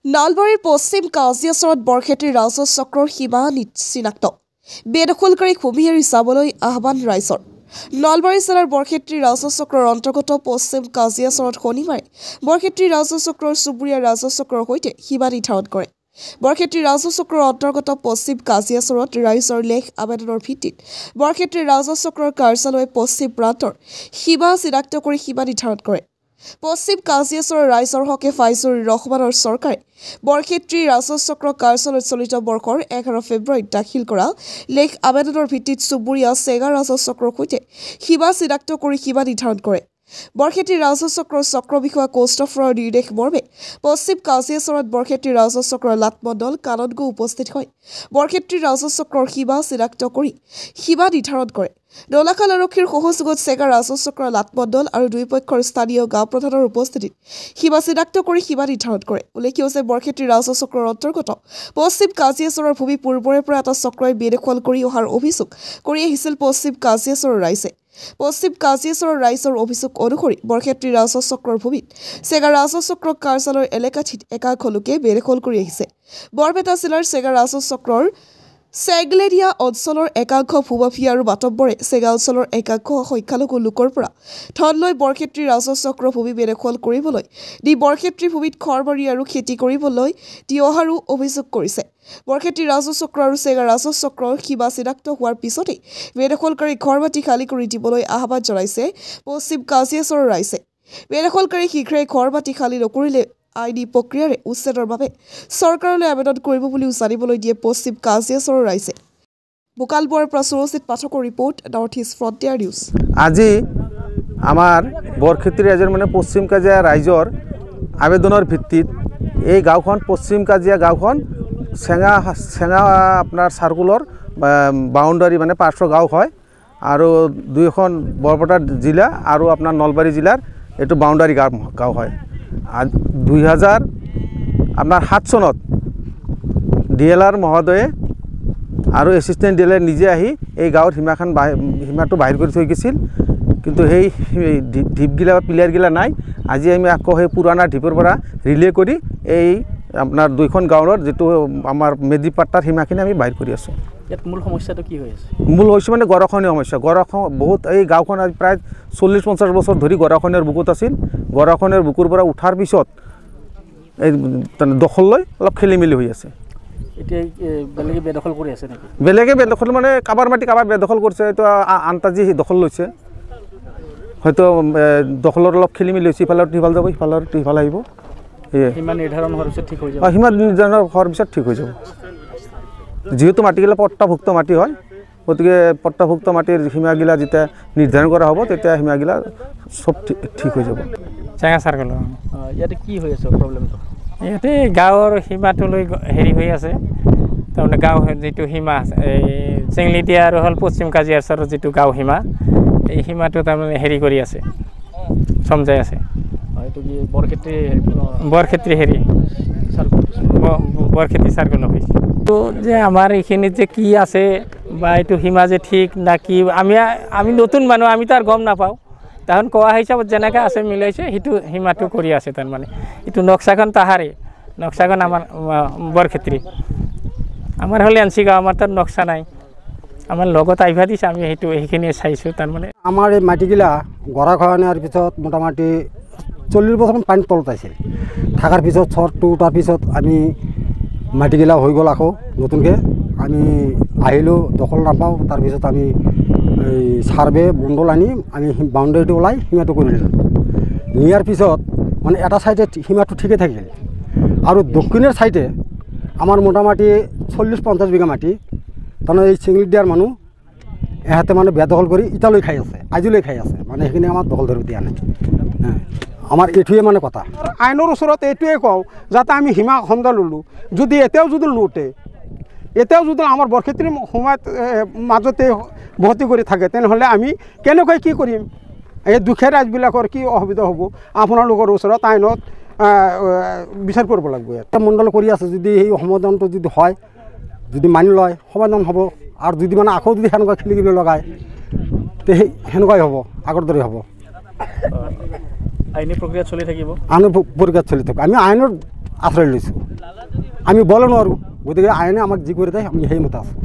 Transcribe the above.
নলবাৰীৰ পশ্চিম কাজিয়াচৰত বৰক্ষেত্ৰীৰ ৰাজহ চক্ৰৰ সীমা চিনাক্ত বেদখলকাৰীক ভূমি এৰি চাবলৈ আহ্বান ৰাইজৰ নলবাৰী জিলাৰ বৰক্ষেত্ৰী ৰাজহ চক্ৰৰ অন্তৰ্গত পশ্চিম কাজিয়াচৰত শনিবাৰে বৰক্ষেত্ৰী ৰাজহ চক্ৰৰ চুবুৰীয়া ৰাজহ চক্ৰৰ সৈতে সীমা নিৰ্ধাৰণ কৰে বৰক্ষেত্ৰী ৰাজহ চক্ৰৰ অন্তৰ্গত পশ্চিম কাজিয়াচৰত ৰাইজৰ লেখ আবেদনৰ ভিত্তিত বৰক্ষেত্ৰী ৰাজহ চক্ৰৰ কাৰ্যালয়ে পশ্চিম প্ৰান্তৰ সীমা চিনাক্ত কৰি সীমা নিৰ্ধাৰণ কৰে পশ্চিম কাজিয়াচৰৰ ৰাইজৰ হকে ফাইজুৰ ৰহমানৰ চৰকাৰে বৰক্ষেত্ৰী ৰাজহ চক্ৰ কাৰ্যালয়ত চলিত বৰ্ষৰ 11 ফেব্ৰুৱাৰীত দাখিল কৰা লেখ আবেদনৰ ভিত্তিত চুবুৰীয়া চেগা ৰাজহ চক্ৰৰ সৈতে সীমা চিনাক্ত কৰি সীমা নিৰ্ধাৰণ কৰে বৰক্ষেত্ৰী ৰাজহ চক্ৰৰ চক্ৰ বিষয়া কৌস্তফৰ নিৰ্দেশ মৰ্মে পশ্চিম কাজিয়াচৰত বৰক্ষেত্ৰী ৰাজহ চক্ৰৰ লাটমণ্ডল কাননগো উপস্থিত হয় বৰক্ষেত্ৰী ৰাজহ চক্ৰৰ সীমা চিনাক্ত কৰি সীমা নিৰ্ধাৰণ কৰে দলাখাল আৰক্ষীৰ সহযোগত চেগা ৰাজহ চক্ৰৰ লাটমণ্ডল আৰু দুই পক্ষৰ স্থানীয় গাঁও প্ৰধানৰ উপস্থিতিত সীমা চিনাক্ত কৰি সীমা নিৰ্ধাৰণ কৰে উল্লেখযোগ্য যে বৰক্ষেত্ৰী ৰাজহ চক্ৰৰ অন্তৰ্গত পশ্চিম কাজিয়াচৰৰ ভূমি পূৰ্বৰে পৰা এটা চক্ৰই বেদখল কৰি অহাৰ অভিযোগ কৰি আহিছিল পশ্চিম কাজিয়াচৰৰ ৰাইজে পশ্চিম কাজিয়াচৰৰ ৰাইজৰ অভিযোগ অনুসৰি বৰক্ষেত্ৰী ৰাজহ চক্ৰৰ ভূমিত চেগা ৰাজহ চক্ৰ কাৰ্যালয়ৰ এলেকাঠিত একাংশ লোকে বেদখল কৰি আহিছে বৰপেটা জিলাৰ চেগা ৰাজহ চক্ৰৰ চেগলেৰিয়া অঞ্চলৰ একাংশ ভূমাফিয়া আৰু বাটব্বৰে চেগা অঞ্চলৰ একাংশ সংখ্যালঘু লোকৰ পৰা ধন লৈ বৰক্ষেত্ৰী ৰাজহ চক্ৰ ভূমি বেদখল কৰিবলৈ দি বৰক্ষেত্ৰী ভূমিত খৰবাৰী আৰু খেতি কৰিবলৈ দি অহাৰো অভিযোগ কৰিছে বৰক্ষেত্ৰী ৰাজহ চক্ৰ আৰু চেগা ৰাজহ চক্ৰৰ সীমা চিনাক্ত হোৱাৰ পিছতেই বেদখলকাৰী ঘৰ মাটি খালী কৰি দিবলৈ আহ্বান জনাইছে পশ্চিম কাজিয়াচৰৰ ৰাইজে বেদখলকাৰী শীঘ্ৰে ঘৰ মাটি খালী নকৰিলে আইনী প্ৰক্ৰিয়াৰে উচ্ছেদৰ বাবে চৰকাৰলৈ আবেদন কৰিব বুলিও জানিবলৈ দিয়ে পশ্চিম কাজিয়াচৰৰ ৰাইজে বোকালবোৱাৰ পৰা সুৰজিত পাঠকৰ report north east frontier news আজি আমাৰ বৰক্ষেত্ৰী ৰাইজৰ মানে পশ্চিম কাজিয়া ৰাইজৰ আবেদনৰ ভিত্তিত এই গাঁওখন পশ্চিম কাজিয়া গাঁওখন চেঙা আপোনাৰ চাৰ্কুলৰ বাউণ্ডাৰী মানে পাৰ্শ্ব গাঁও হয় আৰু দুইখন বৰপেটা জিলা আৰু আপোনাৰ নলবাৰী জিলাৰ এইটো বাউণ্ডাৰী গাঁও হয় 2007 চনত ডিএলআৰ মহোদয়ে আৰু এছিষ্টেণ্ট ডিএলআৰ নিজে আহি এই গাঁৱৰ সীমাটো বাহিৰ কৰি থৈ গৈছিল কিন্তু সেই ঢিপগিলা বা পিলাৰগিলা নাই আজি আমি আকৌ সেই পুৰণা ঢিপৰ পৰা ৰিলে কৰি এই আপোনাৰ দুইখন গাঁৱৰ যিটো আমাৰ মেডিপাট্টাৰ সীমাখিনি আমি বাহিৰ কৰি আছোঁ ইয়াত মূল সমস্যাটো কি হৈ আছে মূল হৈছে মানে গৰাখহনীয়া সমস্যা গৰাখন বহুত এই গাঁওখন প্ৰায় 40-50 বছৰ ধৰি গৰাখহনীয়াৰ বুকুত আছিল গৰাখহনীয়াৰ বুকুৰ পৰা উঠাৰ পিছত এই দখল লৈ অলপ খেলি মেলি হৈ আছে এতিয়া বেলেগে বেদখল কৰি আছে নেকি বেলেগে বেদখল মানে কাবাৰ মাটি কাবাৰ বেদখল কৰিছে এইটো আন্তাজি দখল লৈছে হয়তো দখলৰ অলপ খেলি মেলি হৈছে ইফালে যাব ইফালে আহিব সীমা নিৰ্ধাৰণ হোৱাৰ পিছত ঠিক হৈ যাব সীমা নিৰ্ধাৰণ হোৱাৰ পিছত ঠিক হৈ যাব যেহেতু মাটিগিলা পট্টাভুক্ত মাটি হয় গতিকে পট্টাভুক্ত মাটিৰ সীমাগিলা যেতিয়া নিৰ্ধাৰণ কৰা হ'ব তেতিয়া সীমাগিলা চব ঠিক হৈ যাব চেঙা চাৰ্কল ইয়াতে কি হৈ আছে প্ৰব্লেমটো ইয়াতে গাঁৱৰ সীমাটো লৈ হেৰি হৈ আছে তাৰমানে গাঁও যিটো সীমা এই চেংলিতিয়া আৰু হ'ল পশ্চিম কাজিয়াচৰৰ যিটো গাঁও সীমা এই সীমাটো তাৰমানে হেৰি কৰি আছে সমজাই আছে এইটো কি বৰক্ষেত্ৰী হেৰি বৰক্ষেত্ৰী চাৰ্কল অফিচ তো যে আমাৰ এইখিনিত যে কি আছে বা এইটো সীমা যে ঠিক না কি আমি নতুন মানুহ আমি তাৰ গম নাপাওঁ তাহন কোৱা হিচাপত যেনেকৈ আছে মিলাইছে সেইটো সীমাটো কৰি আছে তাৰমানে এইটো নক্সাখন তাহাৰে নক্সাখন আমাৰ বৰক্ষেত্ৰী আমাৰ হ'লে এনচি গাঁও আমাৰ তাত নক্সা নাই আমাৰ লগত আহিবা দিছে আমি সেইখিনি চাইছোঁ তাৰমানে আমাৰ এই মাটিগিলা গৰাখহনীয়াৰ পিছত মোটামুটি 40 বছৰমান পানীৰ তলত আছিল থকাৰ পিছত চৰটো উঠাৰ পিছত আমি মাটিগিলা হৈ গ'ল আকৌ নতুনকৈ আমি আহিলোঁ দখল নাপাওঁ তাৰপিছত আমি এই ছাৰ্ভে বণ্ডল আনি আমি বাউণ্ডাৰীটো ওলাই সীমাটো কৰিলোঁ নিয়াৰ পিছত মানে এটা ছাইডে সীমাটো ঠিকে থাকিল আৰু দক্ষিণৰ ছাইডে আমাৰ মোটামুটি 40-50 বিঘা মাটি তাৰমানে এই চেংলিদিয়াৰ মানুহ এহাতে মানে বেদখল কৰি ইটালৈ খাই আছে আজিলৈ খাই আছে মানে সেইখিনি আমাৰ দখল ধৰিব দিয়া নাই আমাৰ এইটোৱে মানে কথা আইনৰ ওচৰত এইটোৱে কওঁ যাতে আমি সীমা সমজা ল'লোঁ যদি এতিয়াও যদি লুটে এতিয়াও যদি আমাৰ বৰক্ষেত্ৰী সময়ত মাজতে ভৰ্তি কৰি থাকে তেনেহ'লে আমি কেনেকৈ কি কৰিম এই দুখীয়া ৰাইজবিলাকৰ কি অসুবিধা হ'ব আপোনালোকৰ ওচৰত আইনত বিচাৰ কৰিব লাগিব এটা মণ্ডল কৰি আছে যদি সেই সমাধানটো যদি হয় যদি মানি লয় সমাধান হ'ব আৰু যদি মানে আকৌ যদি সেনেকুৱা খেলি লগায় তে সেনেকুৱাই হ'ব আগৰ দৰে হ'ব আইনী প্ৰক্ৰিয়া চলি থাকিব আইনী প্ৰক্ৰিয়া চলি থাকিব আমি আইনৰ আশ্ৰয় লৈছোঁ আমি বলে নোৱাৰোঁ, গতিকে আইনে আমাক যি কৰি দিয়ে আমি সেইমতে আছোঁ।